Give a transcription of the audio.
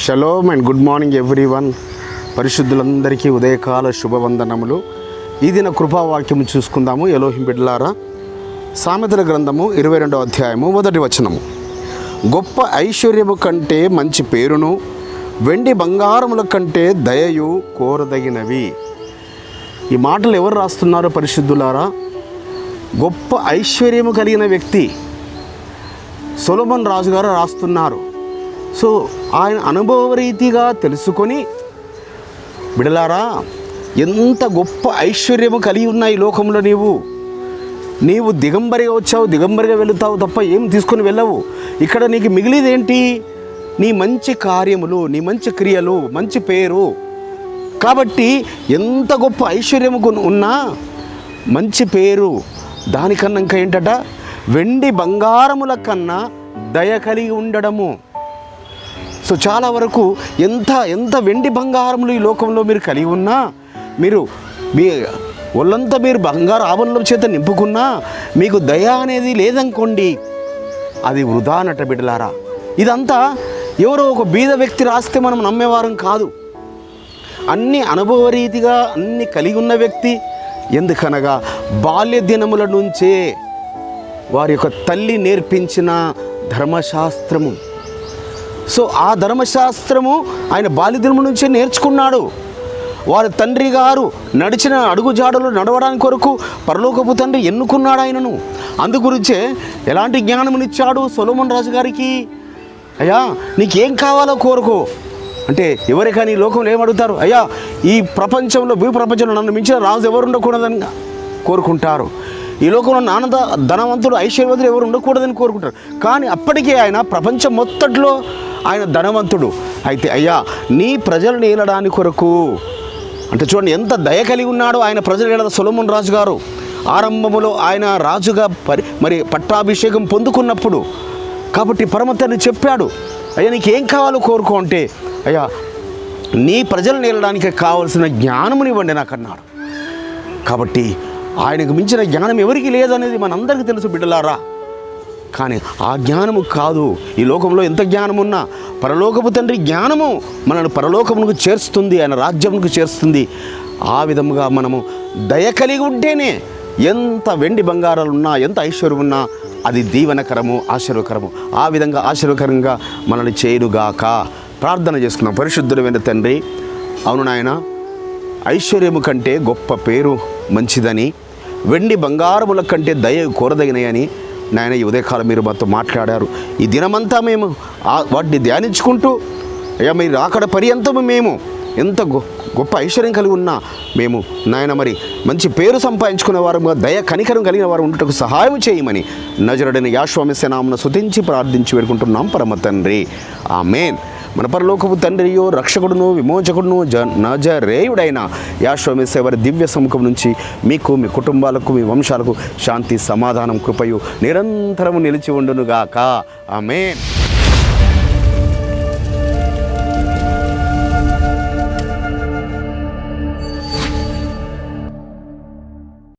Shalom and good morning everyone. పరిశుద్ధులందరికీ ఉదయకాల శుభవందనములు. ఈ దిన కృపావాక్యము చూసుకుందాము. ఎలోహిం బిడ్డలారా, సామెతల గ్రంథము 22వ అధ్యాయము 1వ వచనము. గొప్ప ఐశ్వర్యము కంటే మంచి పేరును, వెండి బంగారముల కంటే దయయు కోరదగినవి. ఈ మాటలు ఎవరు రాస్తున్నారో పరిశుద్ధులారా? గొప్ప ఐశ్వర్యము కలిగిన వ్యక్తి సొలొమోన్ రాజు గారు రాస్తున్నారు. సో ఆయన అనుభవరీతిగా తెలుసుకొని, బిడలారా, ఎంత గొప్ప ఐశ్వర్యము కలిగి ఉన్న ఈ లోకంలో నీవు దిగంబరిగా వచ్చావు, దిగంబరిగా వెళుతావు తప్ప ఏం తీసుకొని వెళ్ళవు. ఇక్కడ నీకు మిగిలిదేంటి? నీ మంచి కార్యములు, నీ మంచి క్రియలు, మంచి పేరు. కాబట్టి ఎంత గొప్ప ఐశ్వర్యము ఉన్నా మంచి పేరు, దానికన్నా ఇంకా ఏంటట, వెండి బంగారముల కన్నా దయ కలిగి ఉండడము. సో చాలా వరకు ఎంత వెండి బంగారములు ఈ లోకంలో మీరు కలిగి ఉన్నా, మీ ఒళ్ళంతా మీరు బంగారు ఆభరణల చేత నింపుకున్నా, మీకు దయ అనేది లేదనుకోండి, అది వృధా నట బిడ్డలారా. ఇదంతా ఎవరో ఒక బీద వ్యక్తి రాస్తే మనం నమ్మేవారం కాదు. అన్ని అనుభవరీతిగా అన్ని కలిగి ఉన్న వ్యక్తి. ఎందుకనగా బాల్య దినముల నుంచే వారి యొక్క తల్లి నేర్పించిన ధర్మశాస్త్రము. సో ఆ ధర్మశాస్త్రము ఆయన బాల్యదినము నుంచే నేర్చుకున్నాడు. వారి తండ్రి గారు నడిచిన అడుగుజాడలు నడవడానికి కొరకు పరలోకపు తండ్రి ఎన్నుకున్నాడు ఆయనను. అందుగురించే ఎలాంటి జ్ఞానమునిచ్చాడు సొలొమోన్ రాజు గారికి. అయ్యా, నీకేం కావాలో కోరుకో అంటే ఎవరికైనా ఈ లోకంలో ఏమడుగుతారు? అయ్యా, ఈ ప్రపంచంలో భూప్రపంచంలో నన్ను మించిన రాజు ఎవరు ఉండకూడదని కోరుకుంటారు. ఈ లోకంలో నాన్న ధనవంతుడు, ఐశ్వర్యవంతుడు ఎవరు ఉండకూడదని కోరుకుంటారు. కానీ అప్పటికే ఆయన ప్రపంచం మొత్తట్లో ఆయన ధనవంతుడు. అయితే అయ్యా, నీ ప్రజలను ఏలడానికి కొరకు అంటే చూడండి ఎంత దయ కలిగి ఉన్నాడో ఆయన ప్రజలు ఏలద సొలొమోన్ రాజు గారు. ఆరంభములో ఆయన రాజుగా మరి పట్టాభిషేకం పొందుకున్నప్పుడు కాబట్టి పరమతండ్రి చెప్పాడు, అయ్యా నీకేం కావాలో కోరుకో అంటే, అయ్యా నీ ప్రజలను ఏలడానికి కావలసిన జ్ఞానమునివ్వండి నాకు అన్నాడు. కాబట్టి ఆయనకు మించిన జ్ఞానం ఎవరికి లేదనేది మనందరికీ తెలుసు బిడ్డలారా. కానీ ఆ జ్ఞానము కాదు, ఈ లోకంలో ఎంత జ్ఞానం ఉన్నా పరలోకపు తండ్రి జ్ఞానము మనల్ని పరలోకమునకు చేర్చుతుంది, ఆయన రాజ్యమునకు చేరుస్తుంది. ఆ విధముగా మనము దయ కలిగి ఉంటేనే ఎంత వెండి బంగారాలు ఉన్నా, ఎంత ఐశ్వర్యం ఉన్నా అది దీవెనకరము, ఆశీర్వకరము. ఆ విధంగా ఆశీర్వకరంగా మనల్ని చేయునుగాక. ప్రార్థన చేసుకున్నాం. పరిశుద్ధుడైన తండ్రి, అవును నాయన, ఐశ్వర్యము కంటే గొప్ప పేరు మంచిదని, వెండి బంగారముల కంటే దయ కోరదగినయని నాయన ఈ ఉదయకాలం మీరు మాతో మాట్లాడారు. ఈ దినమంతా మేము వాటిని ధ్యానించుకుంటూ, అయ్యా మీరు అక్కడ పర్యంతము మేము ఎంత గొప్ప ఐశ్వర్యం కలిగి ఉన్నా మేము నాయన మరి మంచి పేరు సంపాదించుకునే వారు, దయ కనికరం కలిగిన వారు ఉండటకు సహాయం చేయమని నజరుడైన యేసు నామమున స్తుతించి ప్రార్థించి వేడుకుంటున్నాం పరమ తండ్రి. ఆమేన్. మన పరలోకపు తండ్రియో, రక్షకుడును, విమోచకుడును, నజరేయుడైన యేసు వారి దివ్య సముఖం నుంచి మీకు, మీ కుటుంబాలకు, మీ వంశాలకు శాంతి, సమాధానం, కృపయు నిరంతరము నిలిచి ఉండునుగాక. ఆమేన్.